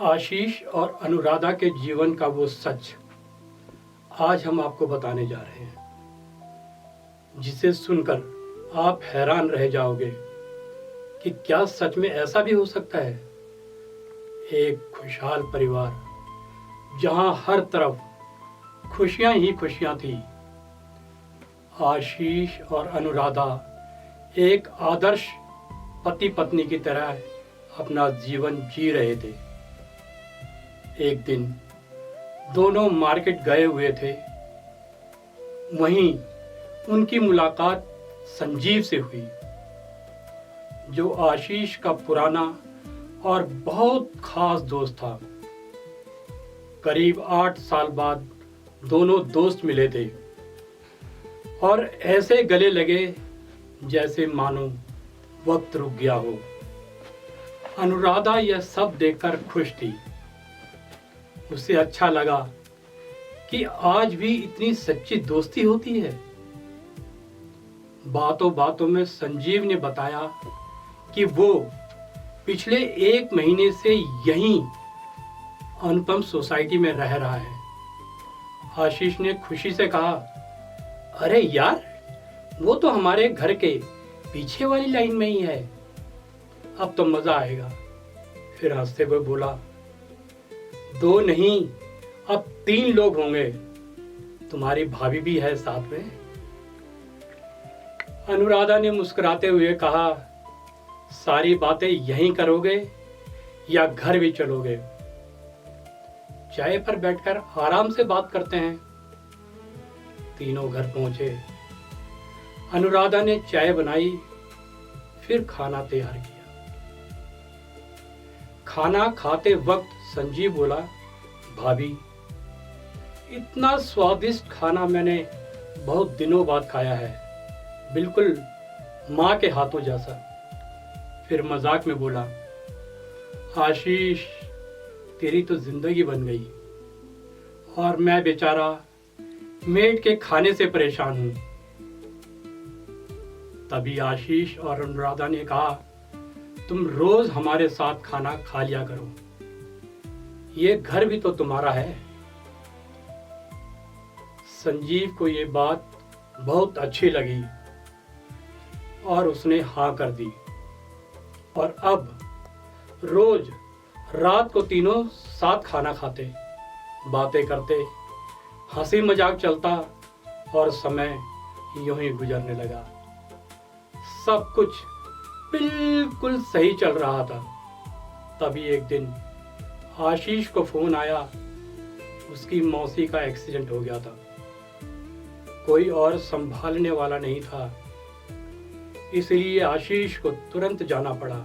आशीष और अनुराधा के जीवन का वो सच आज हम आपको बताने जा रहे हैं, जिसे सुनकर आप हैरान रह जाओगे कि क्या सच में ऐसा भी हो सकता है। एक खुशहाल परिवार जहां हर तरफ खुशियां ही खुशियां थी। आशीष और अनुराधा एक आदर्श पति पत्नी की तरह अपना जीवन जी रहे थे। एक दिन दोनों मार्केट गए हुए थे। वहीं उनकी मुलाकात संजीव से हुई, जो आशीष का पुराना और बहुत खास दोस्त था। करीब 8 साल बाद दोनों दोस्त मिले थे और ऐसे गले लगे जैसे मानो वक्त रुक गया हो। अनुराधा यह सब देखकर खुश थी। उसे अच्छा लगा कि आज भी इतनी सच्ची दोस्ती होती है। बातों बातों में संजीव ने बताया कि वो पिछले 1 महीने से यहीं अनुपम सोसाइटी में रह रहा है। आशीष ने खुशी से कहा, अरे यार, वो तो हमारे घर के पीछे वाली लाइन में ही है। अब तो मजा आएगा। फिर हंसते हुए बोला, 2 नहीं, अब 3 लोग होंगे। तुम्हारी भाभी भी है साथ में। अनुराधा ने मुस्कुराते हुए कहा, सारी बातें यहीं करोगे या घर भी चलोगे? चाय पर बैठकर आराम से बात करते हैं। तीनों घर पहुंचे। अनुराधा ने चाय बनाई, फिर खाना तैयार किया। खाना खाते वक्त संजीव बोला, भाभी, इतना स्वादिष्ट खाना मैंने बहुत दिनों बाद खाया है, बिल्कुल माँ के हाथों जैसा। फिर मजाक में बोला, आशीष, तेरी तो जिंदगी बन गई और मैं बेचारा मेड के खाने से परेशान हूं। तभी आशीष और अनुराधा ने कहा, तुम रोज हमारे साथ खाना खा लिया करो, ये घर भी तो तुम्हारा है। संजीव को ये बात बहुत अच्छी लगी और उसने हाँ कर दी। और अब रोज रात को तीनों साथ खाना खाते, बातें करते, हंसी मजाक चलता और समय यूं ही गुजरने लगा। सब कुछ बिल्कुल सही चल रहा था। तभी एक दिन आशीष को फोन आया, उसकी मौसी का एक्सीडेंट हो गया था। कोई और संभालने वाला नहीं था, इसलिए आशीष को तुरंत जाना पड़ा।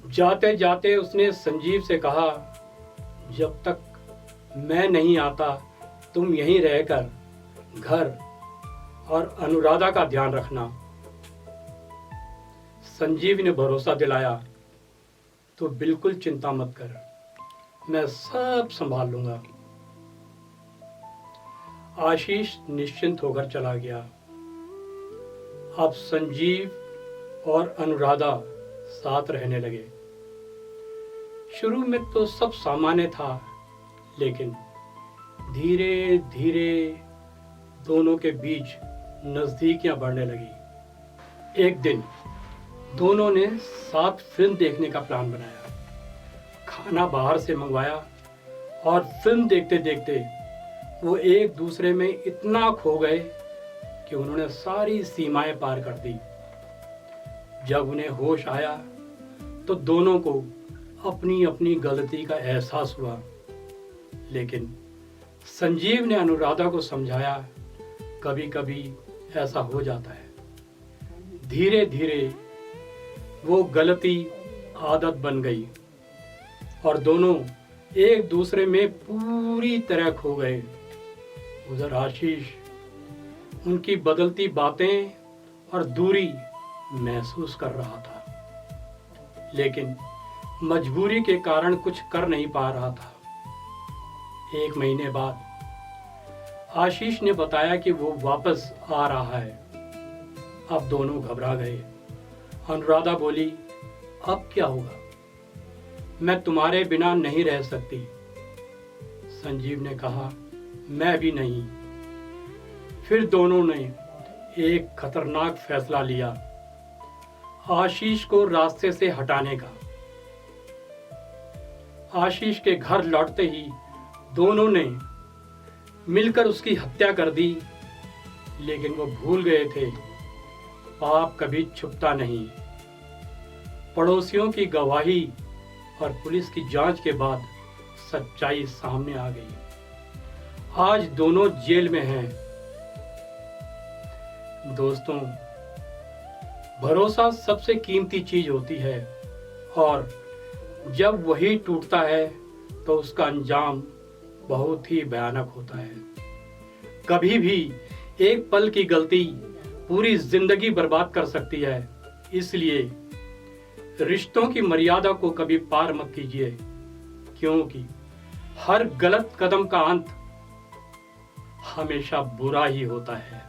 जाते जाते उसने संजीव से कहा, जब तक मैं नहीं आता तुम यहीं रहकर घर और अनुराधा का ध्यान रखना। संजीव ने भरोसा दिलाया, तो बिल्कुल चिंता मत कर, मैं सब संभाल लूंगा। आशीष निश्चिंत होकर चला गया। अब संजीव और अनुराधा साथ रहने लगे। शुरू में तो सब सामान्य था, लेकिन धीरे धीरे दोनों के बीच नजदीकियां बढ़ने लगी। एक दिन दोनों ने साथ फिल्म देखने का प्लान बनाया। खाना बाहर से मंगवाया और फिल्म देखते देखते वो एक दूसरे में इतना खो गए कि उन्होंने सारी सीमाएं पार कर दी। जब उन्हें होश आया तो दोनों को अपनी अपनी गलती का एहसास हुआ, लेकिन संजीव ने अनुराधा को समझाया, कभी कभी ऐसा हो जाता है। धीरे धीरे वो गलती आदत बन गई और दोनों एक दूसरे में पूरी तरह खो गए। उधर आशीष उनकी बदलती बातें और दूरी महसूस कर रहा था, लेकिन मजबूरी के कारण कुछ कर नहीं पा रहा था। 1 महीने बाद आशीष ने बताया कि वो वापस आ रहा है। अब दोनों घबरा गए। अनुराधा बोली, अब क्या होगा? मैं तुम्हारे बिना नहीं रह सकती। संजीव ने कहा, मैं भी नहीं। फिर दोनों ने एक खतरनाक फैसला लिया, आशीष को रास्ते से हटाने का। आशीष के घर लौटते ही दोनों ने मिलकर उसकी हत्या कर दी, लेकिन वो भूल गए थे, पाप कभी छुपता नहीं। पड़ोसियों की गवाही और पुलिस की जांच के बाद सच्चाई सामने आ गई। आज दोनों जेल में हैं। दोस्तों, भरोसा सबसे कीमती चीज होती है और जब वही टूटता है तो उसका अंजाम बहुत ही भयानक होता है। कभी भी एक पल की गलती पूरी जिंदगी बर्बाद कर सकती है। इसलिए रिश्तों की मर्यादा को कभी पार मत कीजिए, क्योंकि हर गलत कदम का अंत हमेशा बुरा ही होता है।